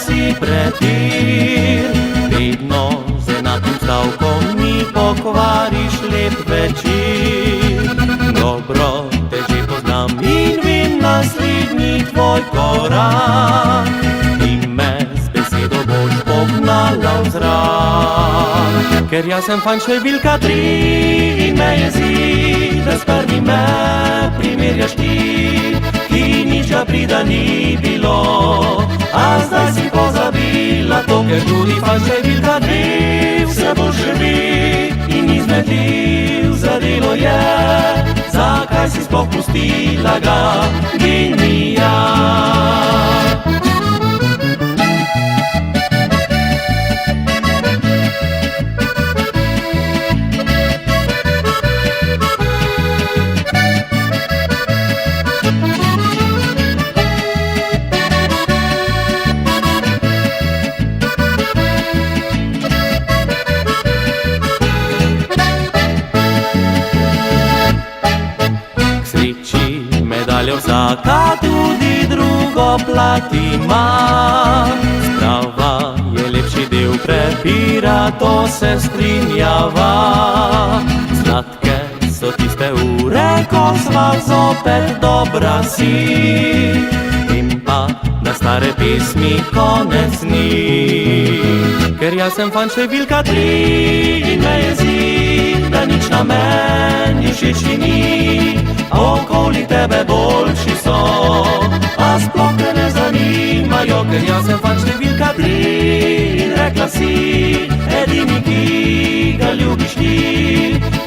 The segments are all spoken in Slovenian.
si pretir. Vedno z enakim stavkom mi pokvariš lep večer. Dobro te že poznam in vem naslednji tvoj korak. Ti me z besedo boš pognala v zrak. Ker jaz sem fant številka 3 in me jezi, da s prvim me primerjaš ti, ki nič aprida ni bilo. A zdaj si pozabila to, ker tudi fant številka 2 vse bolj živi in izmetljiv za delo je. Zakaj si sploh pustila ga, genija? Vsaka tudi drugo plat ima. Sprava je lepši del prepira, to se strinjava. Sladke so tiste ure, ko sva zopet dobra si. In pa na stare pesmi konec ni. Ker jaz sem fant številka 3 in me jezi, da nič na meni všeč ni. Okoli tebe boljši so, a sploh te ne zanimajo. Ker jaz sem fant številka 3 in rekla si, edini, ki ga ljubiš ti,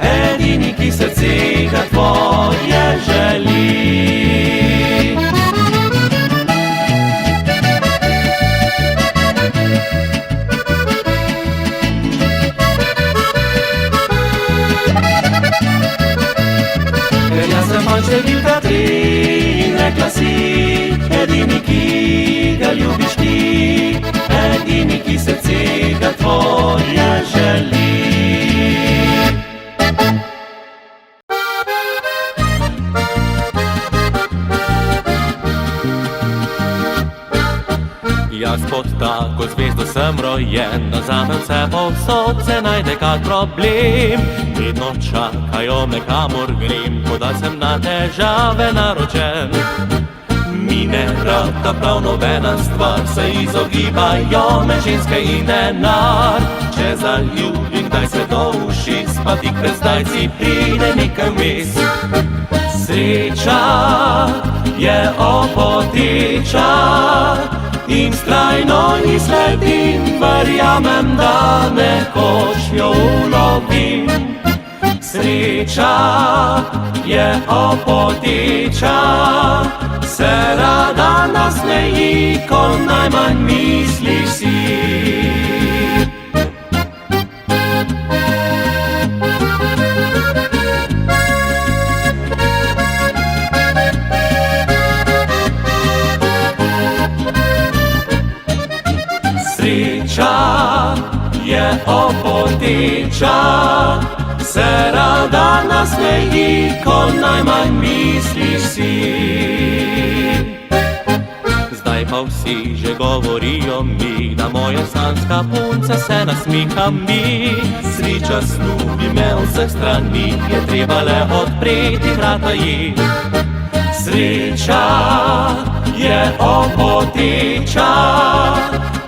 edini, ki srcega tvoje želi. Številka 3 in rekla si, edini, ki ga ljubiš ti, edini, ki srcega tvoje želi. Jaz pod tako zvezdo sem rojen, da zame vse povsod se najde kak problem. Vedno čakajo me, kamor grem, kot da sem na težave naročen. Mi ne rata prav nobena stvar, se izogibajo me ženske in denar. Če zaljubim, kdaj se do ušes, pa tik pred zdajci pride nekaj vmes. Sreča je opoteča in vztrajno ji sledim, verjamem, da nekoč jo ulovim. Sreča je opoteča, se rada nasmeji, ko najmanj misliš si. Sreča je opoteča, se rada nasmeji, ko najmanj misliš si. Zdaj pa vsi že govorijo mi, da moja sanjska punca se nasmiha mi. Sreča snubi me vseh strani, je treba le odpreti vrata ji. Sreča je opoteča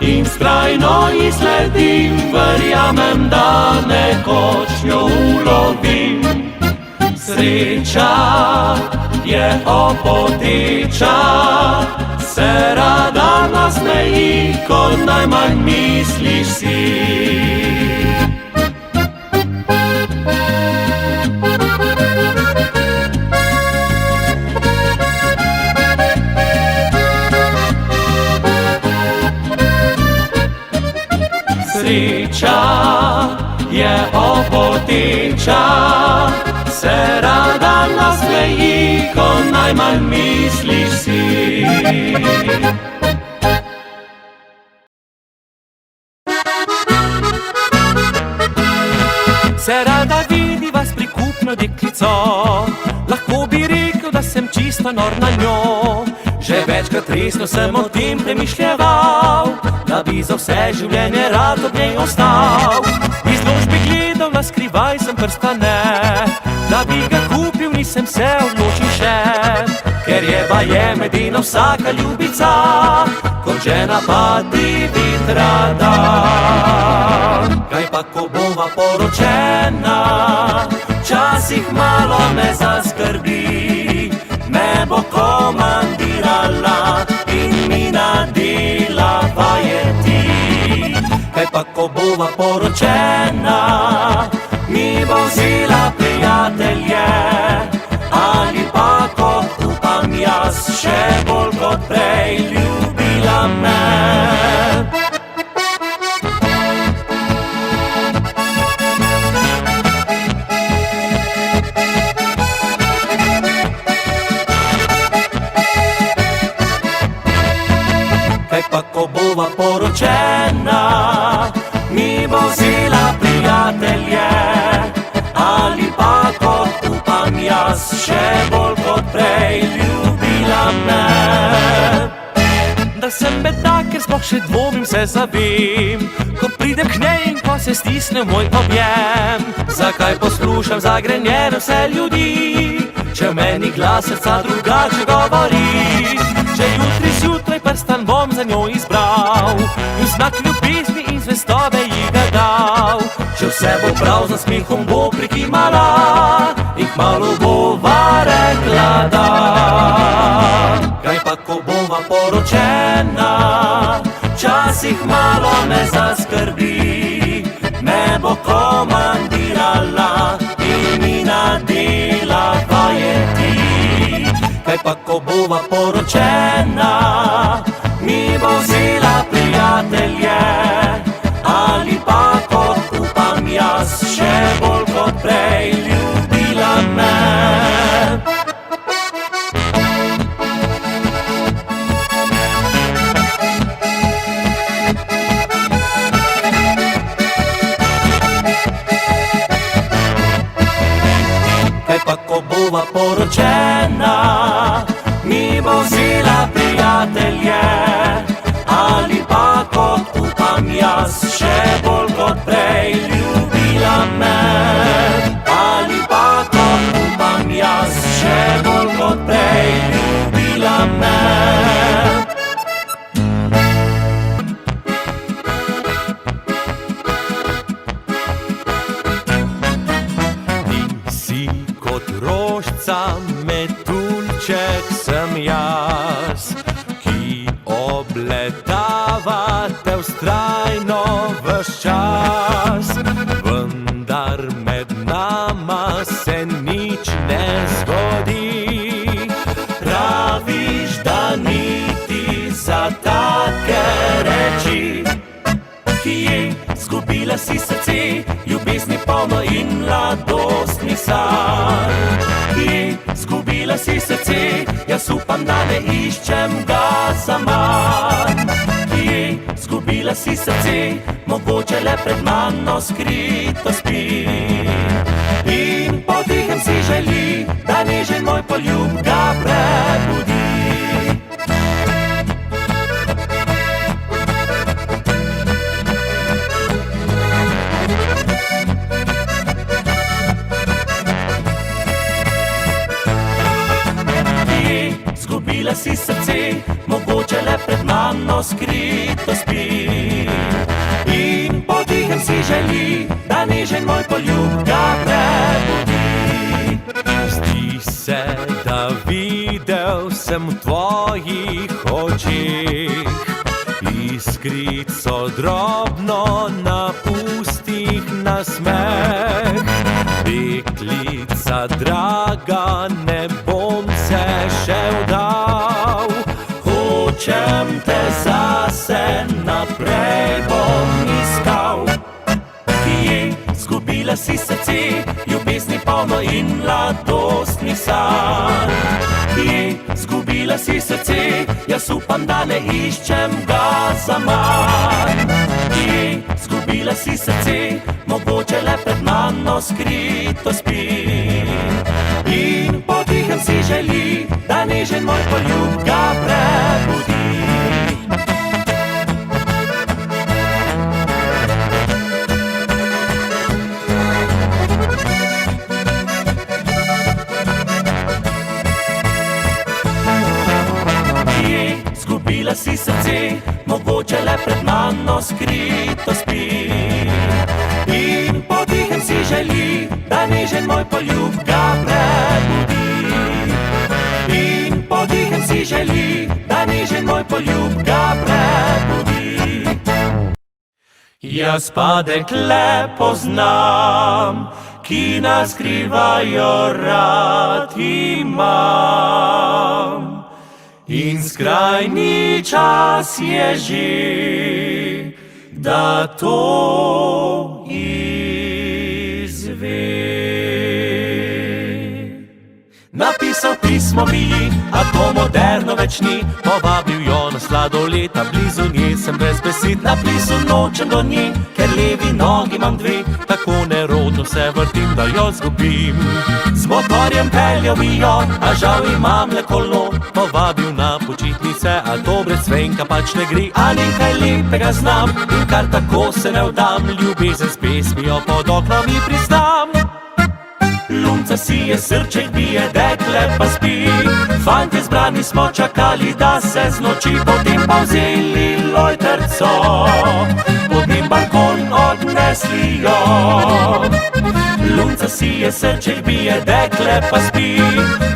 in vztrajno ji sledim, verjamem, da nekoč jo ulovim. Sreča je opoteča, se rada nasmeji, ko najmanj misliš si. Sreča je opoteča, se rada nasmeji, ko najmanj misliš si. Se rada vidiva s prikupno deklico, lahko bi rekel, da sem čisto nor na njo. Že večkrat resno sem o tem premišljeval, da bi za vse življenje rad ob njej ostal. Izložbe gledal na skrivaj, sem prstane, da bi ga kupil, nisem se odločil še. Ker je baje medena vsaka ljubica, kot žena pa divit rada. Kaj pa ko bova poročena, včasih malo me zaskrbi. Me bo komandirala in mi nadela vajeti. Kaj pa ko bova poročena, mi bo vzela prijatelje, ali pa kot upam jaz, še bolj kot prej ljubila me. Kaj pa ko bova poročena, mi bo vzela prijatelje, ali pa kot upam jaz, še bolj kot prej ljubila me. Da sem bedak, ker sploh še dvomim, se zavem, ko pridem k njej in ko se stisne moj objem. Zakaj poslušam zagrenjene vse ljudi, če v meni glas srca drugače govori? Če jutri zjutraj prstan bom za njo izbral in znak ljubezni in zvestobe ji ga dal. Če vse bo prav, za smehom bo prikimala in kmalu bova rekla da. Kaj pa ko bova poročena, včasih malo me zaskrbi. Me bo komandirala in mi nadela vajeti. Kaj pa ko bova poročena, mi bo vzela prijatelje, ali pa kot upam jaz, še bolj kot prej ljubila me. Kaj pa ko bova poročena, mi bo vzela prijatelje, ali pa kot upam jaz, še bolj kot prej ljubila me. Ali pa kot upam jaz, še bolj kot prej ljubila me. Rožca, metuljček sem jaz, ki obletava te vztrajno ves čas. Vendar med nama se nič ne zgodi. Praviš, da niti za take reči, kje zgubila si srce, ljubezni polno in mladostni sanj. Kje zgubila si srce, jaz upam, da ne iščem ga zaman. Kje zgubila si srce, mogoče le pred mano skrito spi. In podihem si želi, da nežen moj poljub ga prebudi. Zgubila si srce, mogoče le pred mano skrito spi. In podihem si želi, da nežen moj poljub ga prebudi. Zdi se, da videl sem v tvojih očeh iskrico drobno na ustih nasmeh. Deklica draga, ne bom se še vdal, hočem te zase, naprej bom iskal. Kje zgubila si srce, ljubezni polno in mladostni sanj. Kje zgubila si srce, jaz upam, da ne iščem ga zaman. Kje zgubila si srce, mogoče le pred mano skrito spi. In podihem si želi, da nežen moj poljub ga prebudi. Zgubila si srce, mogoče le pred mano skrito spi. In podihem si želi, da nežen moj poljub ga prebudi. In podihem si želi, da nežen moj poljub ga prebudi. Jaz pa dekle poznam, ki nas skrivajo rad imam. In skrajni čas je že, da to izve. Napisal pismo mi, a to moderno več ni, povabil jo na sladoled, a blizu nje sem brez besed. Na plisu nočem do nje, ker levi nogi imam dve, tako nerodno se vrtim, da jo zgubim. Z motorjem peljal bi jo, a žal imam le kolo, povabil na počitnice, a to brez Svenka pač ne gre. A nekaj lepega znam in kar tako se ne vdam, ljubezen s pesmijo pod oknami priznam. Lunca si je srček bije, dekle pa spi. Fantje zbrani smo čakali, da se z noči potem pa vzeli lojtrco, pod njen balkon odnesli jo. Lunca si je srček bije, dekle pa spi.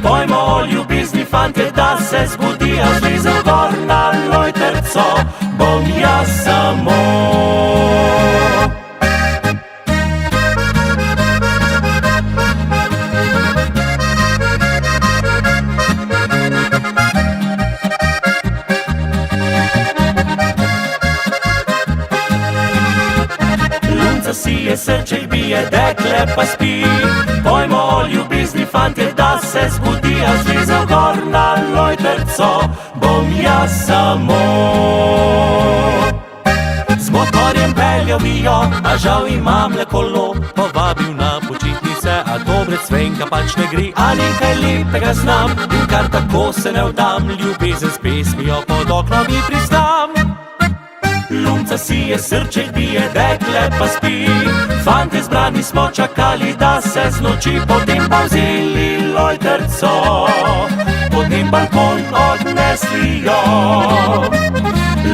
Pojmo o ljubezni, fantje, da se zbudi, a zlezel gor na lojtrco bom jaz samo. Si je srček bije, dekle pa spi. Pojmo o ljubezni, fantje, da se zbudi, a zlezel gor na lojtrco bom jaz samo. Z motorjem peljal bi jo, a žal imam le kolo, povabil na počitnice, a to brez Svenka pač ne gre. A nekaj lepega znam in kar tako se ne vdam, ljubezen s pesmijo pod oknami priznam. Lunca si je srček bije, dekle pa spi. Fantje zbrani smo čakali, da se z noči potem pa vzeli lojtrco, pod njen balkon odnesli jo.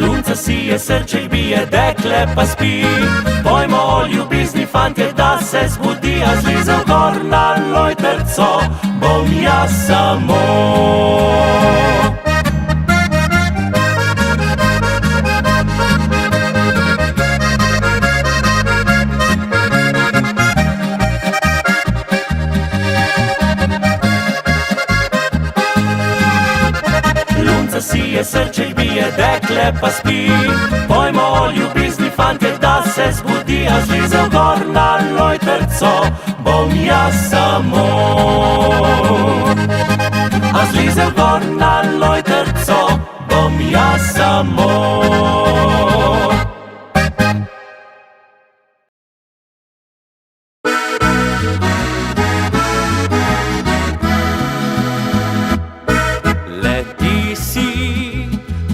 Lunca si je srček bije, dekle pa spi. Pojmo o ljubezni, fantje, da se zbudi, a zlezel gor na lojtrco bom jaz samo. Si je srček bije, dekle pa spi. Pojmo o ljubezni, fantje, da se zbudi, a zlezel gor na lojtrco bom jaz samo. A zlezel gor na lojtrco bom jaz samo.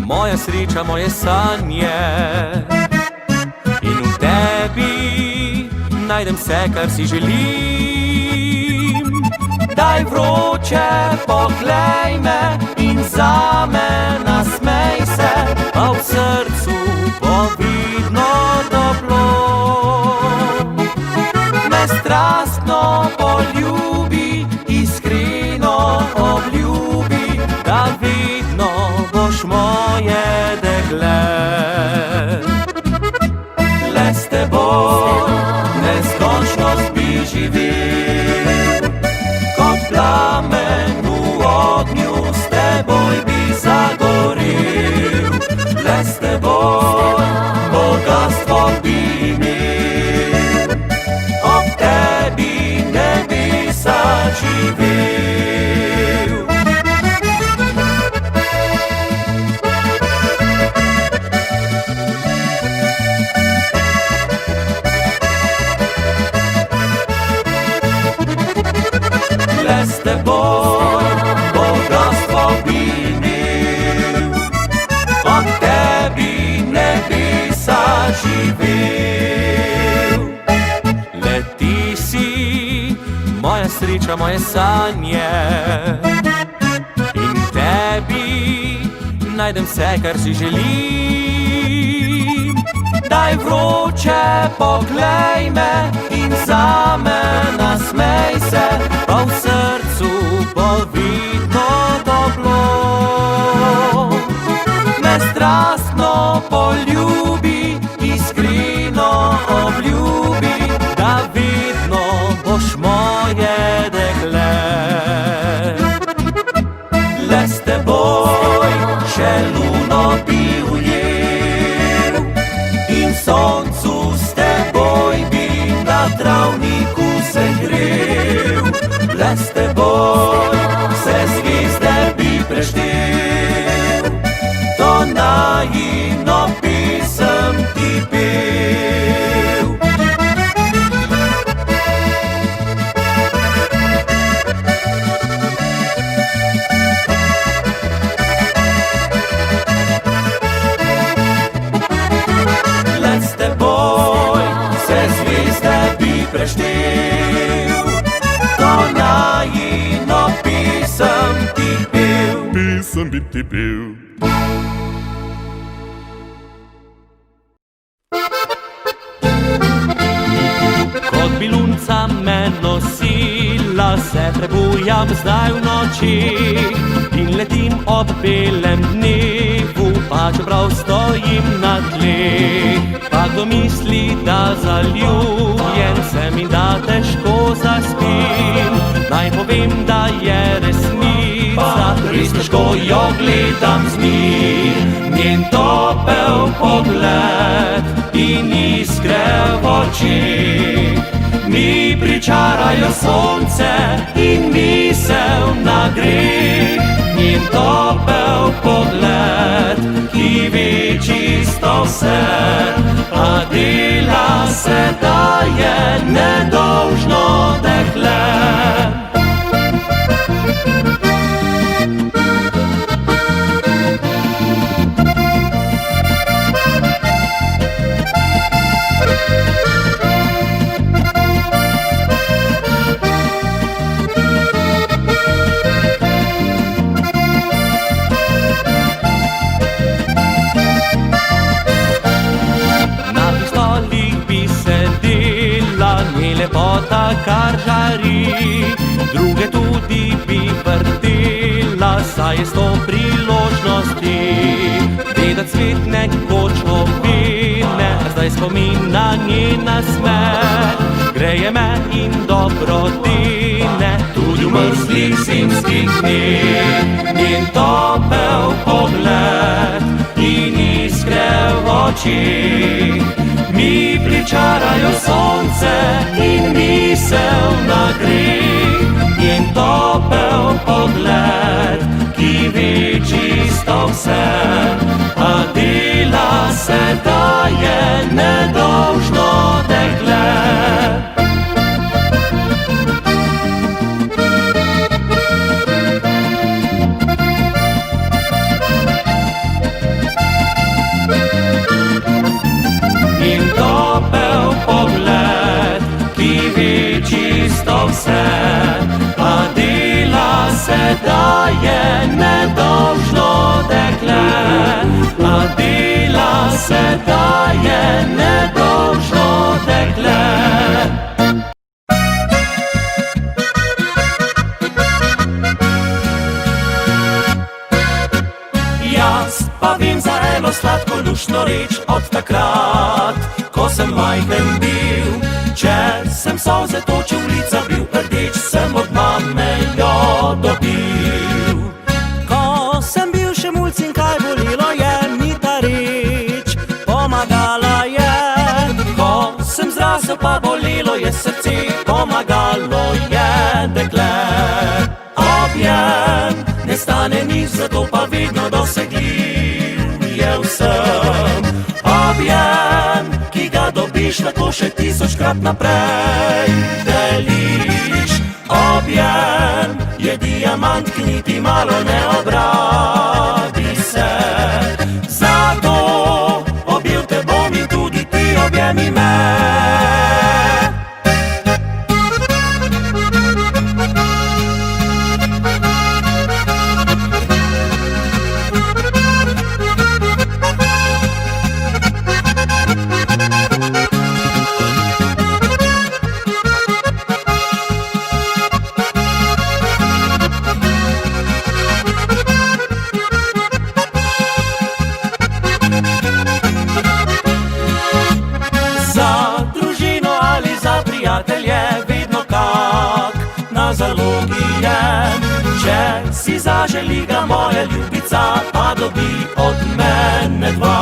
Moja sreča, moje sanje, in v tebi najdem vse, kar si želim. Daj vroče, poglej me in zame nasmej se, a v srcu bo vidno toplo. Me strastno poljubi, iskreno obljubi, da vidno boš moje dekle. Le s teboj neskončnost bi živel, kot plamen v ognju s teboj bi zagorel. Le s teboj bogatstvo bi imel, ob tebi ne bi zaživel. Le s teboj bogatstvo moja sreča, moje sanje. In tebi najdem vse, kar si želim. Daj vroče, poglej me in zame nasmej se, pa v srcu bo vidno toplo. Me strastno poljubi, iskreno obljubi, da vidno boš moje dekle. Le s teboj še luno bi ujel in soncu s teboj bi na travniku se grel. Le s teboj vse zvezde bi preštel, to najino pisem ti pel. Le s teboj vse zvezde bi preštel, to najino pisem ti pel. Pisem bi ti pel. Kot bi lunca me nosila, se prebujam zdaj v noči in letim ob belem dnevu, pa čeprav stojim na tleh. Pa kdo misli, da zaljubljen sem in da težko zaspim, naj povem, da je resnica, res težko jo gledam z njim. Njen topel pogled in iskre v očih mi pričarajo sonce in misel na greh. Njen topel pogled, ki ve čisto vse, a dela se, da je nedolžno dekle. Lepota kar žari, druge tudi bi vrtela, saj je sto priložnosti. Vedat svet nekoč ovine, zdaj spomin na njena smet, greje me in dobrodine, tudi v mrzlih zimskih dneh. Njen topel pogled in iskre v očih mi pričarajo sonce in misel na greh. Njen topel pogled, ki ve čisto vse, a dela se, da je nedolžno dekle. A dela se, da je nedolžno dekle. A dela se, da je nedolžno dekle. Jaz pa vem za eno sladko luštno reč od takrat, ko sem majhen bil. Če sem solze točil, lica bil rdeč, sem od mame jo dobil. Ko sem bil še mulc in kaj bolelo je, mi ta reč pomagala je. Ko sem zrasel pa bolelo je srce, pomagalo je dekle. Objem ne stane nič, zato pa vedno dosegljiv je vsem. Objem, ki ga dobiš, lahko še 1000-krat naprej deliš. Objem je diamant, ki niti malo ne obradi se. Zato objel te bom in tudi ti objemi me. Če si zaželi ga moja ljubica, pa dobi od mene dva.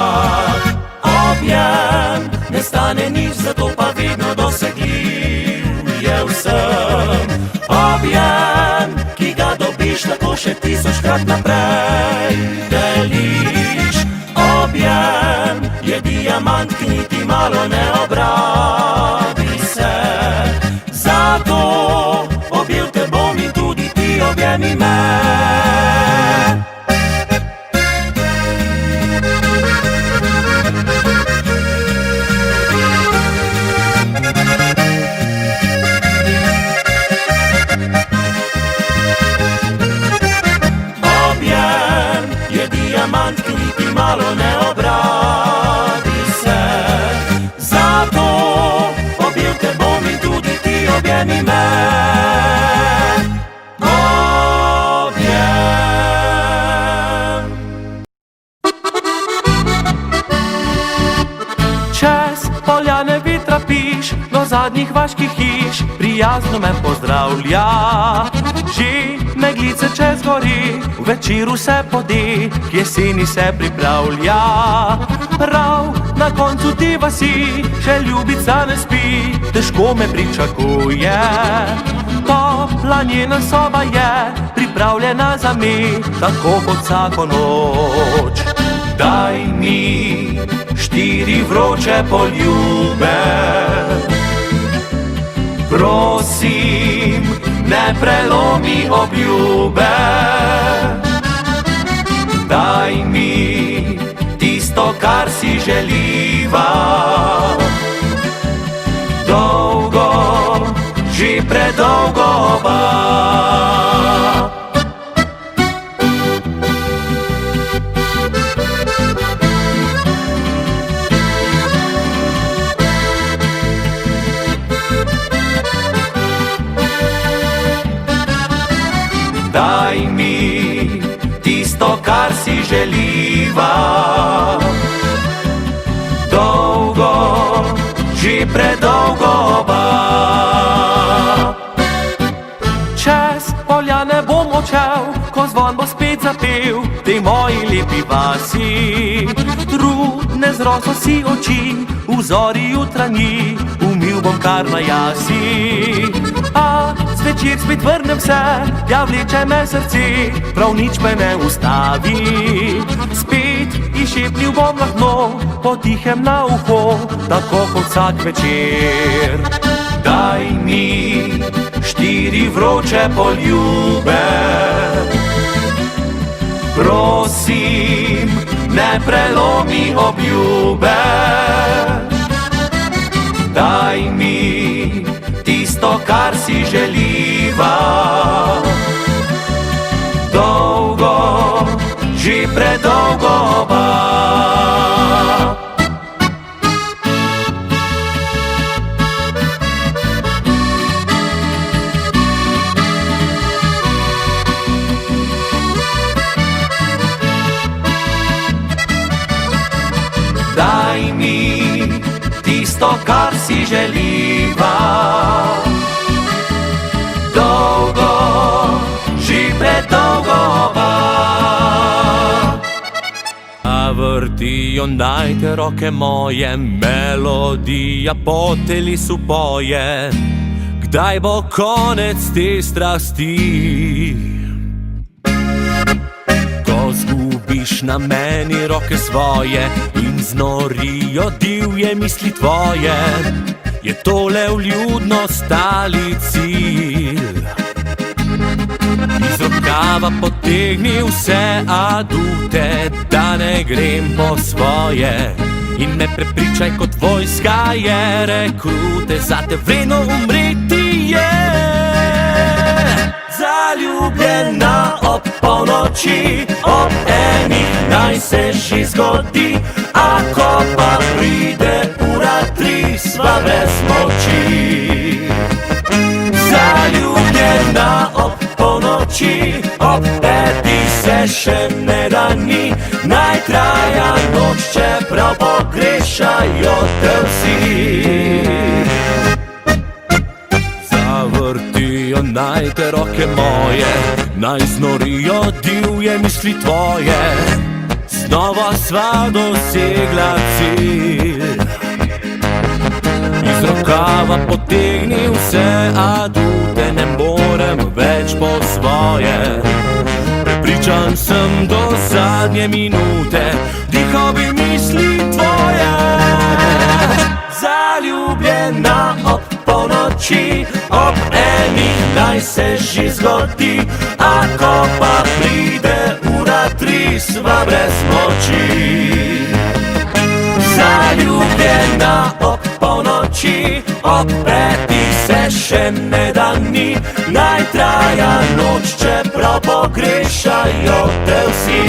Objem ne stane nič, zato pa vedno dosegljiv je vsem. Objem, ki ga dobiš, tako še 1000krat naprej deliš. Objem je diamant, ki niti malo ne obrabi se. Zato objel te bom in tudi ti objemi me. Objem je diamant, ki niti malo ne obrabi se. Zato objel te bom in tudi ti objemi me. Čez poljane vetra piš, do zadnjih vaških hiš prijazno me pozdravlja. Že meglice čez gori, v večeru se podi, k jeseni se pripravlja. Prav na koncu te vasi še ljubica ne spi, težko me pričakuje. Topla njena soba je pripravljena za me, tako kot vsako noč. Daj mi 4 vroče poljube, prosim, ne prelomi obljube. Daj mi tisto, kar si želiva, dolgo, že predolgo oba. Daj mi tisto, kar si želiva, dolgo, že predolgo oba. Čez poljane bom odšel, ko zvon bo spet zapel, tej moji lepi vasi. Trudne zroso si oči, vzori jutranji, umil bom kar na jasi. A zvečer spet vrnem se, ja vleče me srce, prav nič me ne ustavi. Spet izšepnil bom lahno, potihem na uho, tako kot vsak večer. Daj mi 4 vroče poljube, prosim, ne prelomi obljube. Daj mi tisto, kar si želiva, dolgo, že predolgo oba. Daj mi tisto, kar si želiva, dolgo, že predolgo oba. A vrtijo naj te roke moje, melodija po telesu poje. Kdaj bo konec te strasti? Zgubiš na meni roke svoje in znorijo divje misli tvoje. Je tole vljudnost ali cilj? Iz rokava potegni vse adute, da ne grem po svoje. In me prepričaj, kot vojska je rekrute, zate vredno umreti je. Zaljubljena ob polnoči, ob enih naj se že zgodi. A ko pa pride ura 3, sva brez moči. Zaljubljena ob polnoči, ob 5 se še ne rani. Naj traja noč, čeprav pogrešajo te vsi. Zavrtijo naj te roke moje, naj znorijo divje misli tvoje. Znova sva dosegla cilj. Iz rokava potegni vse adute, ne morem več po svoje. Prepričan sem do zadnje minute, dihal bi misli tvoje. Zaljubljena ob polnoči, ob enih naj se že zgodi, a ko pa pride ura 3, sva brez moči. Zaljubljena ob polnoči, ob 5 se še ne da ni, naj traja noč, čeprav pogrešajo te vsi.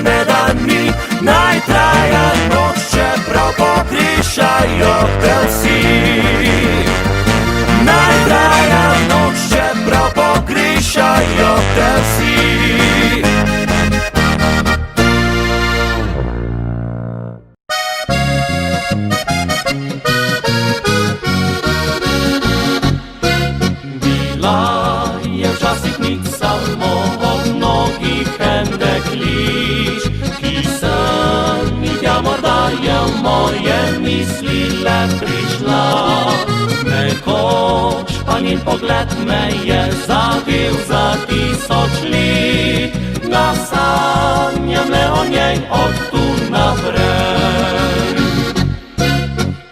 Ne da ni, naj traja noč, čeprav pogrešajo te vsi. Naj traja noč, čeprav pogrešajo te vsi. Bila je včasih nič samo od mnogih en deklič, ki sem jih ja morda je v moje misli le prišla. Nekoč pa njen pogled me je zavil za 1000 let, nasanjam le o njej od tu naprej.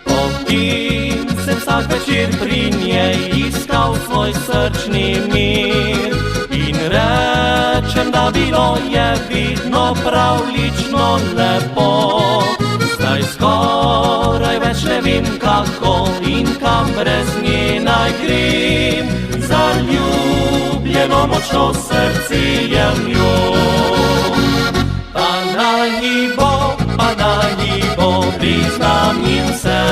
Potem sem vsak večer pri njej iskal svoj srčni mir in rečem, da bilo je vidno pravlično lepo. Zdaj skoraj več ne vem kako in kam brez nje naj grem, zaljubljeno močno srce je v njo. Pa naj ji bo, priznam jim se,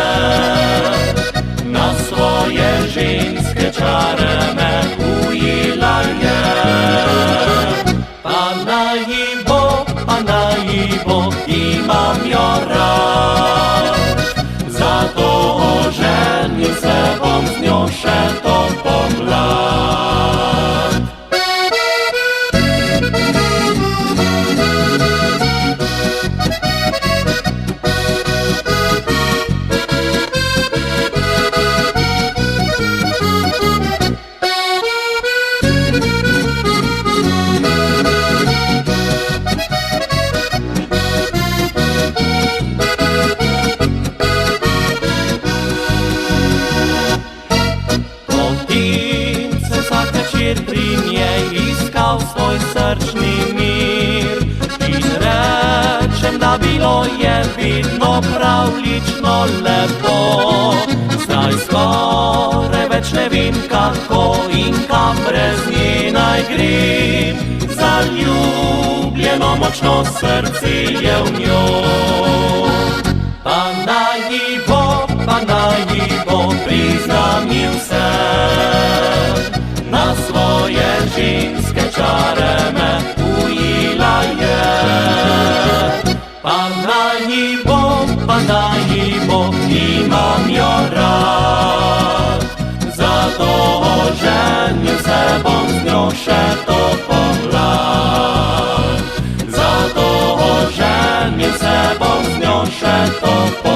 na svoje ženske čare me ujela je. Pa naj ji bo, imam jo rad, zato oženil se bom z njo še to pomlad. Pri njej iskal svoj srčni mir in rečem, da bilo je vidno pravlično lepo. Zdaj skoraj več ne vem kako in kam brez nje naj grem, zaljubljeno močno srce je v njo. Pa naj ji bo, priznam jim se, na svoje ženske čare me ujela je. Pa naj ji bo, imam jo rad, zato oženil se bom z njo še to pomlad. Zato oženil se bom z njo še to pomlad.